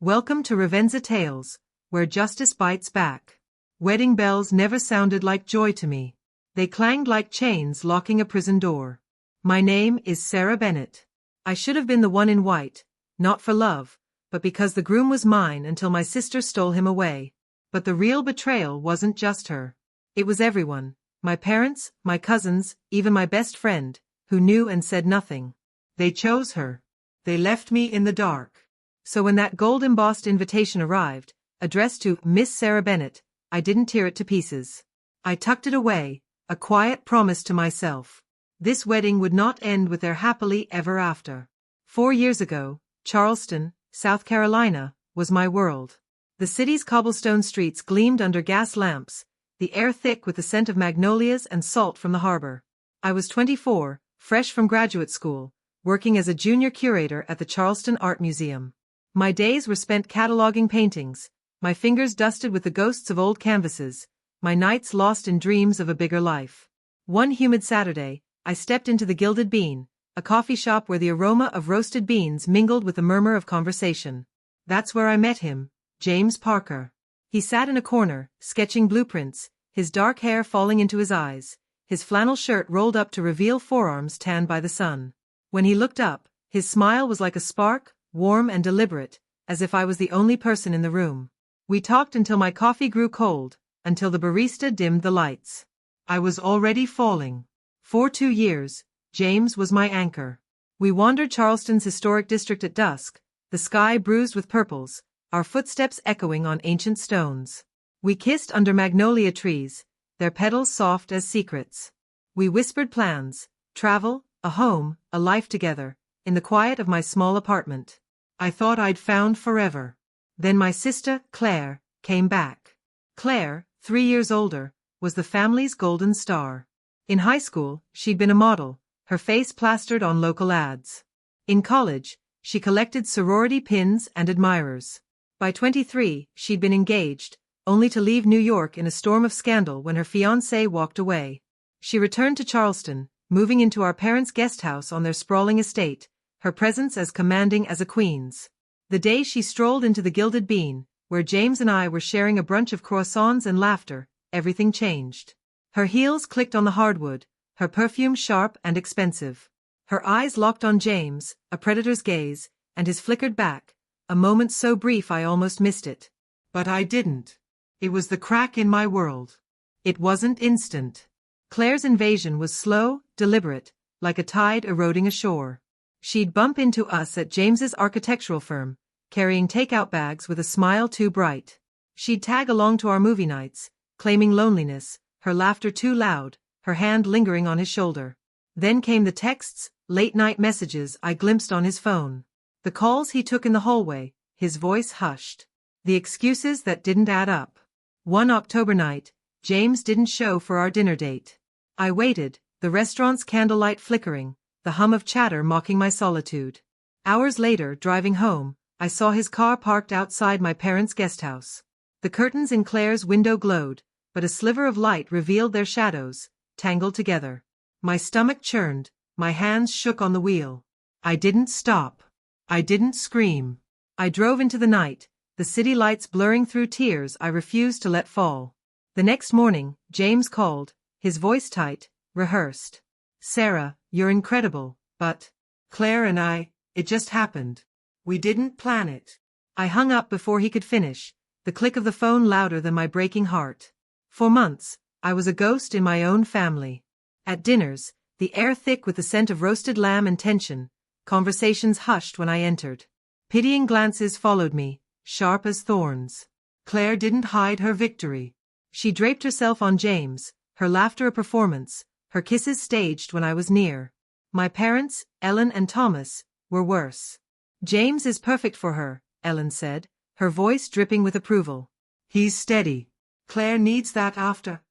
Welcome to Revenza Tales, where justice bites back. Wedding bells never sounded like joy to me. They clanged like chains locking a prison door. My name is Sarah Bennett. I should have been the one in white, not for love, but because the groom was mine until my sister stole him away. But the real betrayal wasn't just her. It was everyone, my parents, my cousins, even my best friend, who knew and said nothing. They chose her. They left me in the dark. So when that gold-embossed invitation arrived, addressed to Miss Sarah Bennett, I didn't tear it to pieces. I tucked it away, a quiet promise to myself. This wedding would not end with their happily ever after. 4 years ago, Charleston, South Carolina, was my world. The city's cobblestone streets gleamed under gas lamps, the air thick with the scent of magnolias and salt from the harbor. I was 24, fresh from graduate school, working as a junior curator at the Charleston Art Museum. My days were spent cataloging paintings, my fingers dusted with the ghosts of old canvases, my nights lost in dreams of a bigger life. One humid Saturday, I stepped into the Gilded Bean, a coffee shop where the aroma of roasted beans mingled with the murmur of conversation. That's where I met him, James Parker. He sat in a corner, sketching blueprints, his dark hair falling into his eyes, his flannel shirt rolled up to reveal forearms tanned by the sun. When he looked up, his smile was like a spark, warm and deliberate, as if I was the only person in the room. We talked until my coffee grew cold, until the barista dimmed the lights. I was already falling. For 2 years, James was my anchor. We wandered Charleston's historic district at dusk, the sky bruised with purples, our footsteps echoing on ancient stones. We kissed under magnolia trees, their petals soft as secrets. We whispered plans, travel, a home, a life together, in the quiet of my small apartment. I thought I'd found forever. Then my sister, Claire, came back. Claire, 3 years older, was the family's golden star. In high school, she'd been a model, her face plastered on local ads. In college, she collected sorority pins and admirers. By 23, she'd been engaged, only to leave New York in a storm of scandal when her fiancé walked away. She returned to Charleston, moving into our parents' guest house on their sprawling estate, her presence as commanding as a queen's. The day she strolled into the Gilded Bean, where James and I were sharing a brunch of croissants and laughter, everything changed. Her heels clicked on the hardwood, her perfume sharp and expensive. Her eyes locked on James, a predator's gaze, and his flickered back, a moment so brief I almost missed it. But I didn't. It was the crack in my world. It wasn't instant. Claire's invasion was slow, deliberate, like a tide eroding ashore. She'd bump into us at James's architectural firm, carrying takeout bags with a smile too bright. She'd tag along to our movie nights, claiming loneliness, her laughter too loud, her hand lingering on his shoulder. Then came the texts, late-night messages I glimpsed on his phone. The calls he took in the hallway, his voice hushed. The excuses that didn't add up. One October night, James didn't show for our dinner date. I waited, the restaurant's candlelight flickering, the hum of chatter mocking my solitude. Hours later, driving home, I saw his car parked outside my parents' guest house. The curtains in Claire's window glowed, but a sliver of light revealed their shadows, tangled together. My stomach churned, my hands shook on the wheel. I didn't stop. I didn't scream. I drove into the night, the city lights blurring through tears I refused to let fall. The next morning, James called, his voice tight, rehearsed. "Sarah, you're incredible, but Claire and I, it just happened. We didn't plan it." I hung up before he could finish, the click of the phone louder than my breaking heart. For months, I was a ghost in my own family. At dinners, the air thick with the scent of roasted lamb and tension, conversations hushed when I entered. Pitying glances followed me, sharp as thorns. Claire didn't hide her victory. She draped herself on James, her laughter a performance, her kisses staged when I was near. My parents, Ellen and Thomas, were worse. "James is perfect for her," Ellen said, her voice dripping with approval. "He's steady. Claire needs that after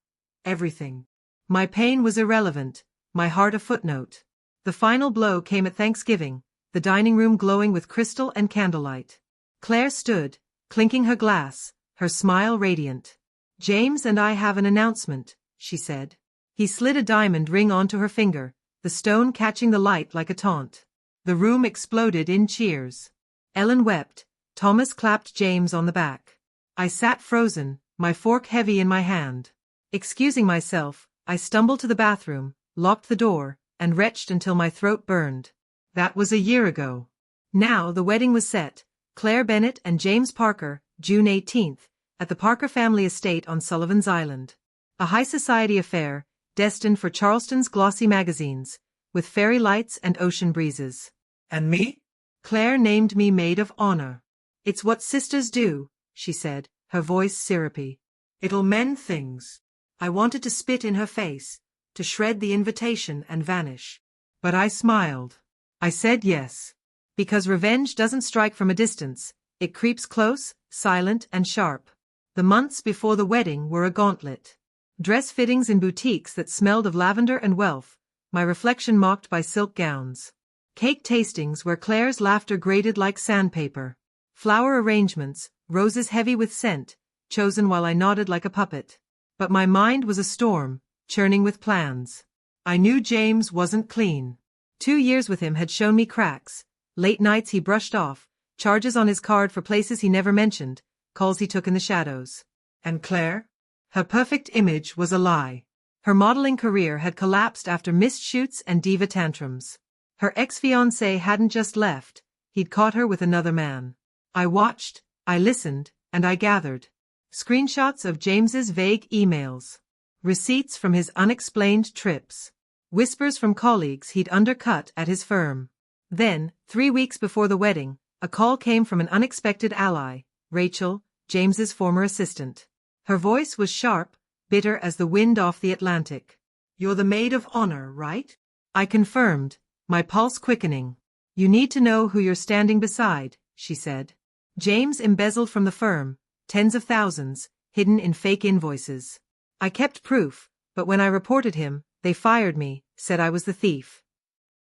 everything." My pain was irrelevant, my heart a footnote. The final blow came at Thanksgiving, the dining room glowing with crystal and candlelight. Claire stood, clinking her glass, her smile radiant. "James and I have an announcement," she said. He slid a diamond ring onto her finger, the stone catching the light like a taunt. The room exploded in cheers. Ellen wept, Thomas clapped James on the back. I sat frozen, my fork heavy in my hand. Excusing myself, I stumbled to the bathroom, locked the door, and retched until my throat burned. That was a year ago. Now the wedding was set, Claire Bennett and James Parker, June 18th, at the Parker family estate on Sullivan's Island. A high society affair, destined for Charleston's glossy magazines, with fairy lights and ocean breezes. And me? Claire named me maid of honor. It's what sisters do, she said, her voice syrupy. It'll mend things. I wanted to spit in her face, to shred the invitation and vanish. But I smiled. I said yes. Because revenge doesn't strike from a distance, it creeps close, silent and sharp. The months before the wedding were a gauntlet. Dress fittings in boutiques that smelled of lavender and wealth, my reflection mocked by silk gowns. Cake tastings where Claire's laughter grated like sandpaper. Flower arrangements, roses heavy with scent, chosen while I nodded like a puppet. But my mind was a storm, churning with plans. I knew James wasn't clean. 2 years with him had shown me cracks, late nights he brushed off, charges on his card for places he never mentioned, calls he took in the shadows. And Claire? Her perfect image was a lie. Her modeling career had collapsed after missed shoots and diva tantrums. Her ex-fiancé hadn't just left, he'd caught her with another man. I watched, I listened, and I gathered. Screenshots of James's vague emails. Receipts from his unexplained trips. Whispers from colleagues he'd undercut at his firm. Then, 3 weeks before the wedding, a call came from an unexpected ally, Rachel, James's former assistant. Her voice was sharp, bitter as the wind off the Atlantic. You're the maid of honor, right? I confirmed, my pulse quickening. You need to know who you're standing beside, she said. James embezzled from the firm, tens of thousands, hidden in fake invoices. I kept proof, but when I reported him, they fired me, said I was the thief.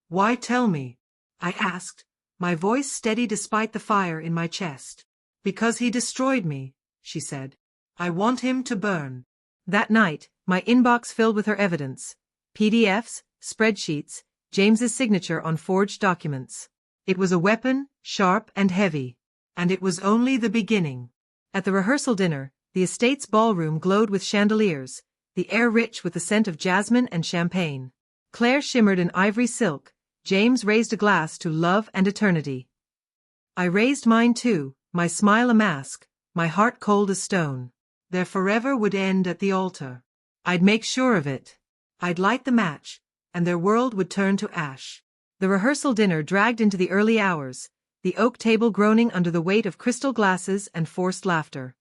Why tell me? I asked, my voice steady despite the fire in my chest. Because he destroyed me, she said. I want him to burn. That night, my inbox filled with her evidence. PDFs, spreadsheets, James's signature on forged documents. It was a weapon, sharp and heavy. And it was only the beginning. At the rehearsal dinner, the estate's ballroom glowed with chandeliers, the air rich with the scent of jasmine and champagne. Claire shimmered in ivory silk, James raised a glass to love and eternity. I raised mine too, my smile a mask, my heart cold as stone. Their forever would end at the altar. I'd make sure of it. I'd light the match, and their world would turn to ash. The rehearsal dinner dragged into the early hours, the oak table groaning under the weight of crystal glasses and forced laughter.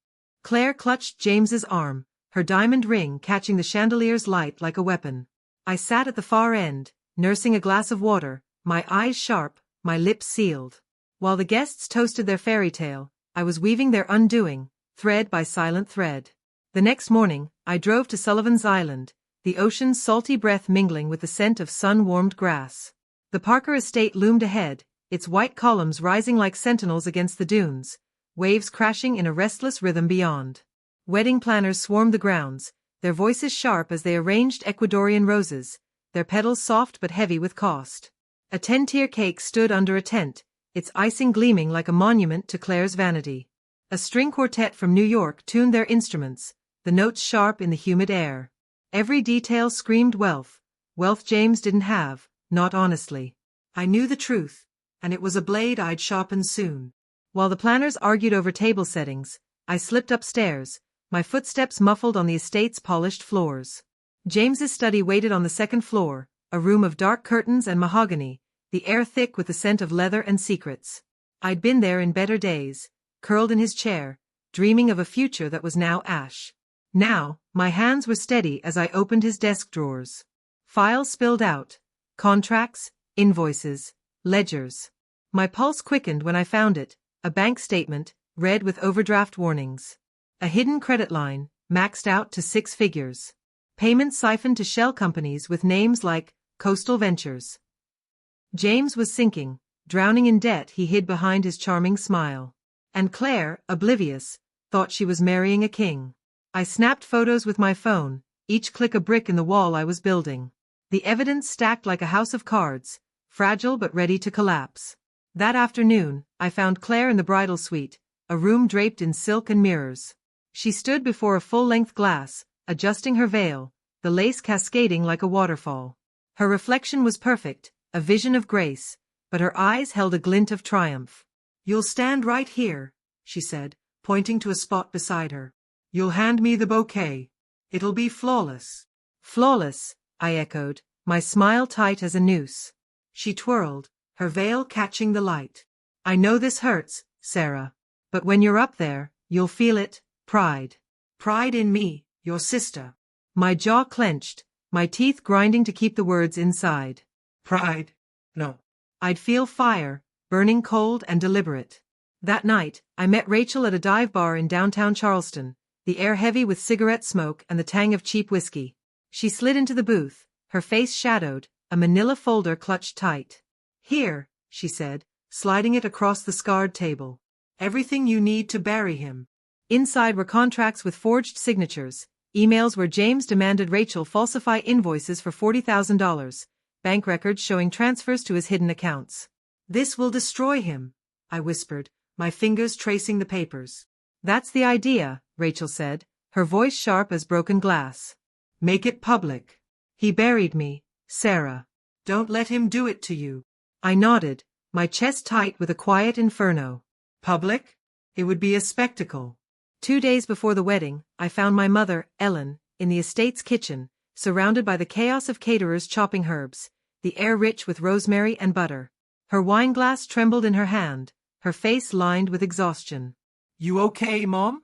Claire clutched James's arm, her diamond ring catching the chandelier's light like a weapon. I sat at the far end, nursing a glass of water, my eyes sharp, my lips sealed. While the guests toasted their fairy tale, I was weaving their undoing, thread by silent thread. The next morning, I drove to Sullivan's Island, the ocean's salty breath mingling with the scent of sun-warmed grass. The Parker estate loomed ahead, its white columns rising like sentinels against the dunes, waves crashing in a restless rhythm beyond. Wedding planners swarmed the grounds, their voices sharp as they arranged Ecuadorian roses, their petals soft but heavy with cost. A 10-tier cake stood under a tent, its icing gleaming like a monument to Claire's vanity. A string quartet from New York tuned their instruments, the notes sharp in the humid air. Every detail screamed wealth, wealth James didn't have, not honestly. I knew the truth, and it was a blade I'd sharpen soon. While the planners argued over table settings, I slipped upstairs, my footsteps muffled on the estate's polished floors. James's study waited on the second floor, a room of dark curtains and mahogany, the air thick with the scent of leather and secrets. I'd been there in better days, curled in his chair, dreaming of a future that was now ash. Now, my hands were steady as I opened his desk drawers. Files spilled out, contracts, invoices, ledgers. My pulse quickened when I found it, a bank statement, red with overdraft warnings. A hidden credit line, maxed out to 6 figures. Payments siphoned to shell companies with names like Coastal Ventures. James was sinking, drowning in debt he hid behind his charming smile. And Claire, oblivious, thought she was marrying a king. I snapped photos with my phone, each click a brick in the wall I was building. The evidence stacked like a house of cards, fragile but ready to collapse. That afternoon, I found Claire in the bridal suite, a room draped in silk and mirrors. She stood before a full-length glass, adjusting her veil, the lace cascading like a waterfall. Her reflection was perfect, a vision of grace, but her eyes held a glint of triumph. "You'll stand right here," she said, pointing to a spot beside her. "You'll hand me the bouquet. It'll be flawless." "Flawless," I echoed, my smile tight as a noose. She twirled, her veil catching the light. "I know this hurts, Sarah. But when you're up there, you'll feel it, pride." "Pride in me, your sister." My jaw clenched, my teeth grinding to keep the words inside. "Pride? No." I'd feel fire, burning cold and deliberate. That night, I met Rachel at a dive bar in downtown Charleston, the air heavy with cigarette smoke and the tang of cheap whiskey. She slid into the booth, her face shadowed, a manila folder clutched tight. "Here," she said, sliding it across the scarred table. "Everything you need to bury him." Inside were contracts with forged signatures, emails where James demanded Rachel falsify invoices for $40,000, bank records showing transfers to his hidden accounts. "This will destroy him," I whispered, my fingers tracing the papers. "That's the idea," Rachel said, her voice sharp as broken glass. "Make it public." "He buried me, Sarah. Don't let him do it to you." I nodded, my chest tight with a quiet inferno. "Public? It would be a spectacle." 2 days before the wedding, I found my mother, Ellen, in the estate's kitchen, surrounded by the chaos of caterers chopping herbs, the air rich with rosemary and butter. Her wineglass trembled in her hand, her face lined with exhaustion. "You okay, Mom?"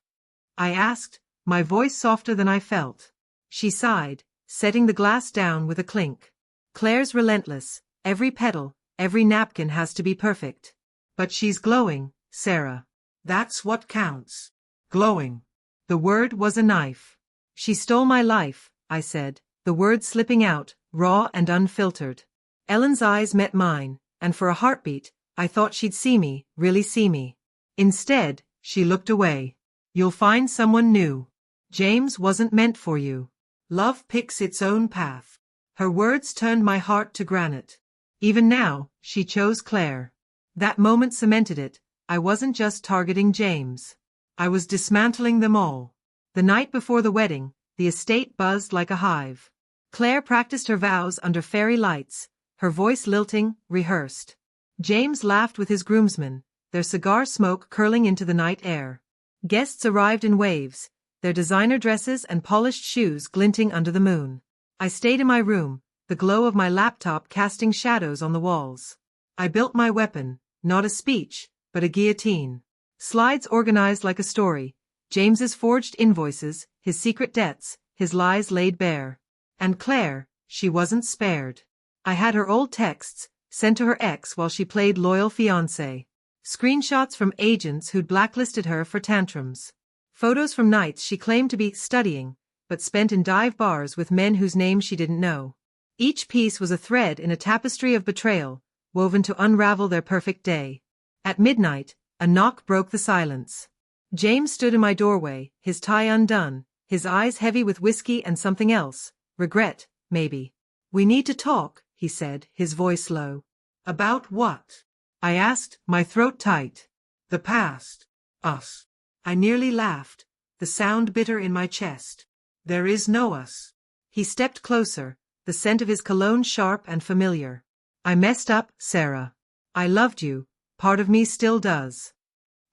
I asked, my voice softer than I felt. She sighed, setting the glass down with a clink. "Claire's relentless, every petal, every napkin has to be perfect. But she's glowing, Sarah. That's what counts. Glowing." The word was a knife. "She stole my life," I said, the words slipping out, raw and unfiltered. Ellen's eyes met mine, and for a heartbeat, I thought she'd see me, really see me. Instead, she looked away. "You'll find someone new. James wasn't meant for you. Love picks its own path." Her words turned my heart to granite. Even now, she chose Claire. That moment cemented it. I wasn't just targeting James. I was dismantling them all. The night before the wedding, the estate buzzed like a hive. Claire practiced her vows under fairy lights, her voice lilting, rehearsed. James laughed with his groomsmen, their cigar smoke curling into the night air. Guests arrived in waves, their designer dresses and polished shoes glinting under the moon. I stayed in my room, the glow of my laptop casting shadows on the walls. I built my weapon, not a speech, but a guillotine. Slides organized like a story, James's forged invoices, his secret debts, his lies laid bare. And Claire, she wasn't spared. I had her old texts, sent to her ex while she played loyal fiancé. Screenshots from agents who'd blacklisted her for tantrums. Photos from nights she claimed to be studying, but spent in dive bars with men whose names she didn't know. Each piece was a thread in a tapestry of betrayal, woven to unravel their perfect day. At midnight, a knock broke the silence. James stood in my doorway, his tie undone, his eyes heavy with whiskey and something else, regret, maybe. "We need to talk," he said, his voice low. "About what?" I asked, my throat tight. "The past. Us." I nearly laughed, the sound bitter in my chest. "There is no us." He stepped closer, the scent of his cologne sharp and familiar. "I messed up, Sarah. I loved you, part of me still does."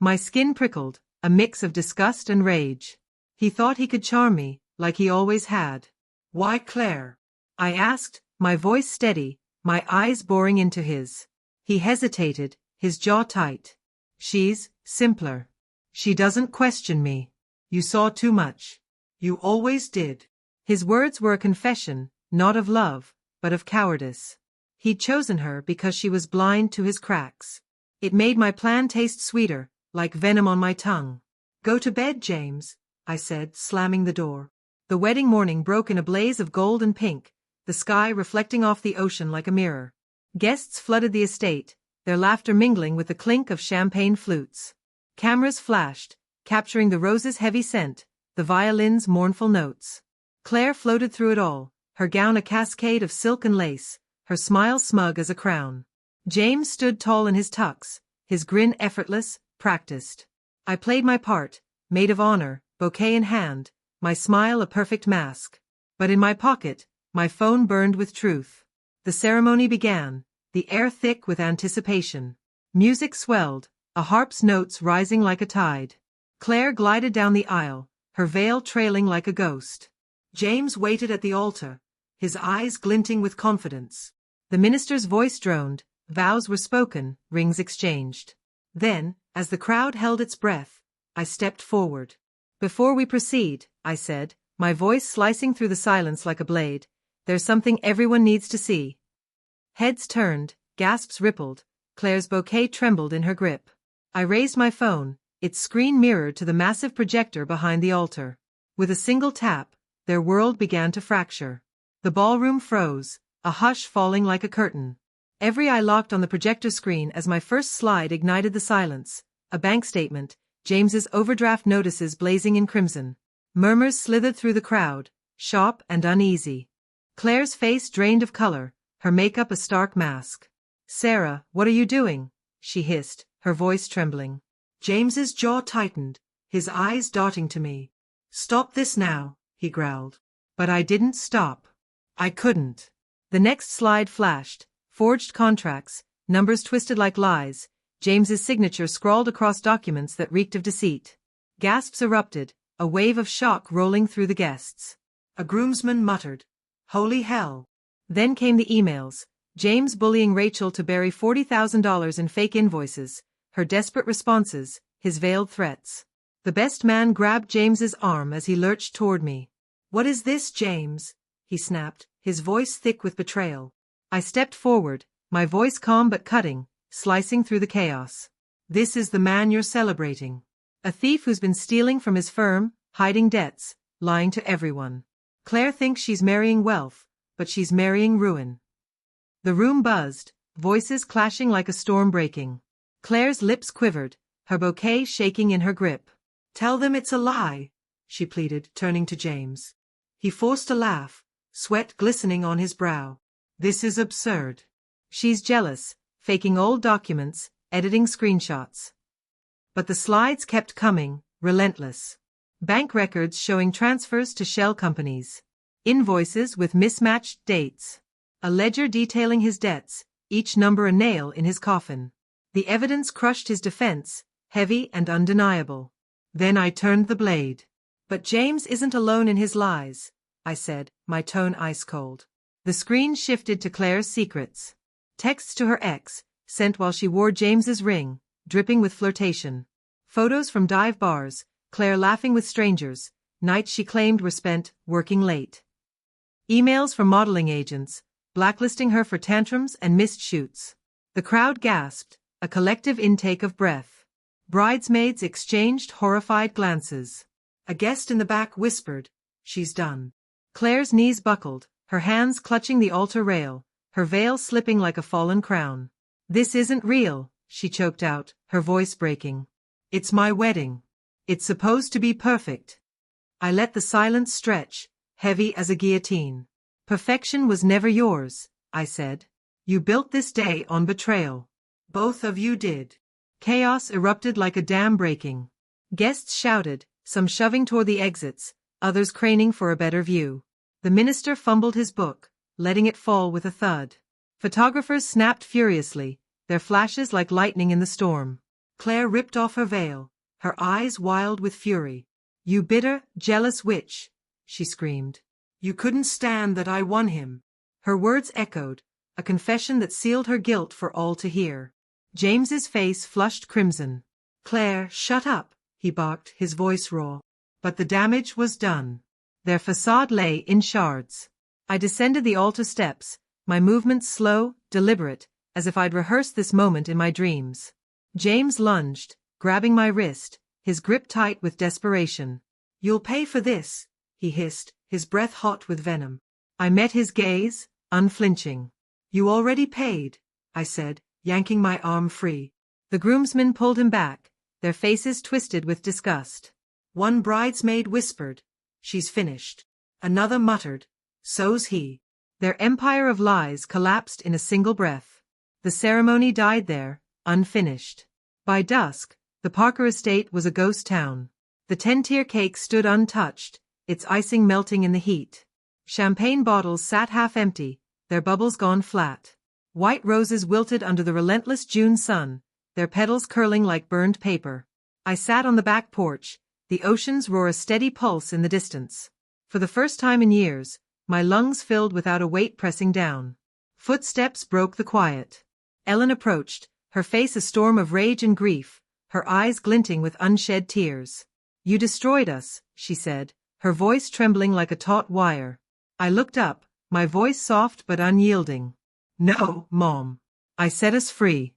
My skin prickled, a mix of disgust and rage. He thought he could charm me, like he always had. "Why Claire?" I asked, my voice steady, my eyes boring into his. He hesitated, his jaw tight. "She's simpler. She doesn't question me. You saw too much. You always did." His words were a confession, not of love, but of cowardice. He'd chosen her because she was blind to his cracks. It made my plan taste sweeter, like venom on my tongue. "Go to bed, James," I said, slamming the door. The wedding morning broke in a blaze of gold and pink, the sky reflecting off the ocean like a mirror. Guests flooded the estate, their laughter mingling with the clink of champagne flutes. Cameras flashed, capturing the rose's heavy scent, the violin's mournful notes. Claire floated through it all, her gown a cascade of silk and lace, her smile smug as a crown. James stood tall in his tux, his grin effortless, practiced. I played my part, maid of honor, bouquet in hand, my smile a perfect mask. But in my pocket, my phone burned with truth. The ceremony began, the air thick with anticipation. Music swelled, a harp's notes rising like a tide. Claire glided down the aisle, her veil trailing like a ghost. James waited at the altar, his eyes glinting with confidence. The minister's voice droned, vows were spoken, rings exchanged. Then, as the crowd held its breath, I stepped forward. Before we proceed, I said, my voice slicing through the silence like a blade, there's something everyone needs to see. Heads turned, gasps rippled, Claire's bouquet trembled in her grip. I raised my phone, its screen mirrored to the massive projector behind the altar. With a single tap, their world began to fracture. The ballroom froze, a hush falling like a curtain. Every eye locked on the projector screen as my first slide ignited the silence. A bank statement, James's overdraft notices blazing in crimson. Murmurs slithered through the crowd, sharp and uneasy. Claire's face drained of color, her makeup a stark mask. "Sarah, what are you doing?" she hissed, her voice trembling. James's jaw tightened, his eyes darting to me. "Stop this now," he growled. But I didn't stop. I couldn't. The next slide flashed, forged contracts, numbers twisted like lies, James's signature scrawled across documents that reeked of deceit. Gasps erupted, a wave of shock rolling through the guests. A groomsman muttered, "Holy hell." Then came the emails, James bullying Rachel to bury $40,000 in fake invoices, her desperate responses, his veiled threats. The best man grabbed James's arm as he lurched toward me. "What is this, James?" he snapped, his voice thick with betrayal. I stepped forward, my voice calm but cutting, slicing through the chaos. "This is the man you're celebrating. A thief who's been stealing from his firm, hiding debts, lying to everyone. Claire thinks she's marrying wealth, but she's marrying ruin." The room buzzed, voices clashing like a storm breaking. Claire's lips quivered, her bouquet shaking in her grip. "Tell them it's a lie," she pleaded, turning to James. He forced a laugh, sweat glistening on his brow. "This is absurd." "She's jealous, faking old documents, editing screenshots." But the slides kept coming, relentless. Bank records showing transfers to shell companies. Invoices with mismatched dates. A ledger detailing his debts, each number a nail in his coffin. The evidence crushed his defense, heavy and undeniable. Then I turned the blade. "But James isn't alone in his lies," I said, my tone ice cold. The screen shifted to Claire's secrets. Texts to her ex, sent while she wore James's ring, dripping with flirtation. Photos from dive bars, Claire laughing with strangers, nights she claimed were spent working late. Emails from modeling agents, blacklisting her for tantrums and missed shoots. The crowd gasped, a collective intake of breath. Bridesmaids exchanged horrified glances. A guest in the back whispered, "She's done." Claire's knees buckled, her hands clutching the altar rail, her veil slipping like a fallen crown. "This isn't real," she choked out, her voice breaking. "It's my wedding. It's supposed to be perfect." I let the silence stretch, heavy as a guillotine. "Perfection was never yours," I said. "You built this day on betrayal. Both of you did." Chaos erupted like a dam breaking. Guests shouted, some shoving toward the exits, others craning for a better view. The minister fumbled his book, letting it fall with a thud. Photographers snapped furiously, their flashes like lightning in the storm. Claire ripped off her veil, her eyes wild with fury. "You bitter, jealous witch," she screamed. "You couldn't stand that I won him." Her words echoed, a confession that sealed her guilt for all to hear. James's face flushed crimson. "Claire, shut up," he barked, his voice raw. But the damage was done. Their facade lay in shards. I descended the altar steps, my movements slow, deliberate, as if I'd rehearsed this moment in my dreams. James lunged, grabbing my wrist, his grip tight with desperation. "You'll pay for this," he hissed, his breath hot with venom. I met his gaze, unflinching. "You already paid," I said, yanking my arm free. The groomsmen pulled him back, their faces twisted with disgust. One bridesmaid whispered, "She's finished." Another muttered, "So's he." Their empire of lies collapsed in a single breath. The ceremony died there, unfinished. By dusk, the Parker estate was a ghost town. The 10-tier cake stood untouched, its icing melting in the heat. Champagne bottles sat half empty, their bubbles gone flat. White roses wilted under the relentless June sun, their petals curling like burned paper. I sat on the back porch, the ocean's roar a steady pulse in the distance. For the first time in years, my lungs filled without a weight pressing down. Footsteps broke the quiet. Ellen approached, her face a storm of rage and grief, her eyes glinting with unshed tears. "You destroyed us," she said, her voice trembling like a taut wire. I looked up, my voice soft but unyielding. "No, Mom. I set us free."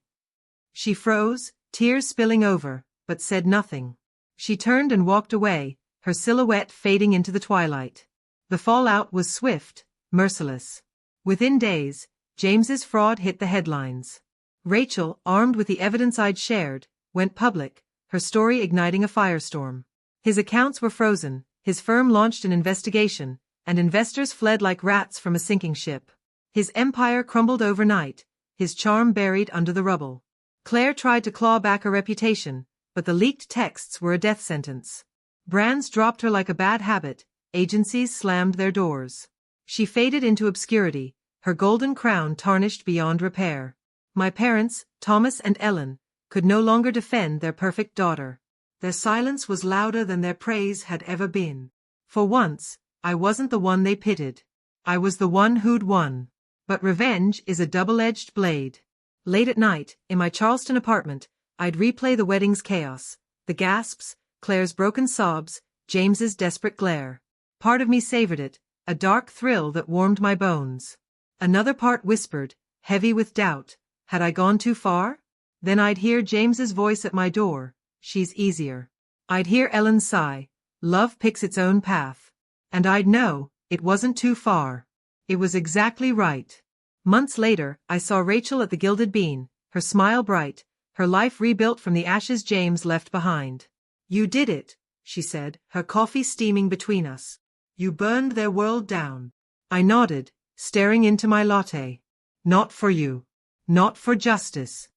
She froze, tears spilling over, but said nothing. She turned and walked away, her silhouette fading into the twilight. The fallout was swift, merciless. Within days, James's fraud hit the headlines. Rachel, armed with the evidence I'd shared, went public, her story igniting a firestorm. His accounts were frozen, his firm launched an investigation, and investors fled like rats from a sinking ship. His empire crumbled overnight, his charm buried under the rubble. Claire tried to claw back her reputation, but the leaked texts were a death sentence. Brands dropped her like a bad habit, agencies slammed their doors. She faded into obscurity, her golden crown tarnished beyond repair. My parents, Thomas and Ellen, could no longer defend their perfect daughter. Their silence was louder than their praise had ever been. For once, I wasn't the one they pitied. I was the one who'd won. But revenge is a double-edged blade. Late at night, in my Charleston apartment, I'd replay the wedding's chaos, the gasps, Claire's broken sobs, James's desperate glare. Part of me savored it, a dark thrill that warmed my bones. Another part whispered, heavy with doubt, had I gone too far? Then I'd hear James's voice at my door, "She's easier." I'd hear Ellen's sigh, "Love picks its own path." And I'd know, it wasn't too far. It was exactly right. Months later, I saw Rachel at the Gilded Bean, her smile bright, her life rebuilt from the ashes James left behind. "You did it," she said, her coffee steaming between us. "You burned their world down." I nodded, staring into my latte. "Not for you. Not for justice."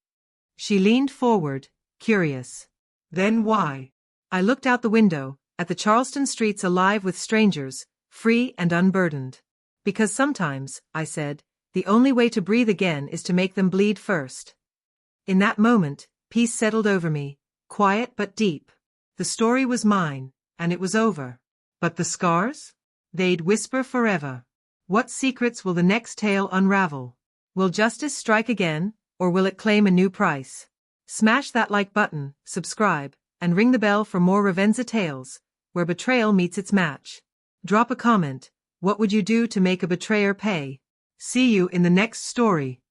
She leaned forward, curious. "Then why?" I looked out the window, at the Charleston streets alive with strangers, free and unburdened. "Because sometimes," I said, "the only way to breathe again is to make them bleed first." In that moment, peace settled over me, quiet but deep. The story was mine, and it was over. But the scars? They'd whisper forever. What secrets will the next tale unravel? Will justice strike again, or will it claim a new price? Smash that like button, subscribe, and ring the bell for more Revenza tales, where betrayal meets its match. Drop a comment. What would you do to make a betrayer pay? See you in the next story.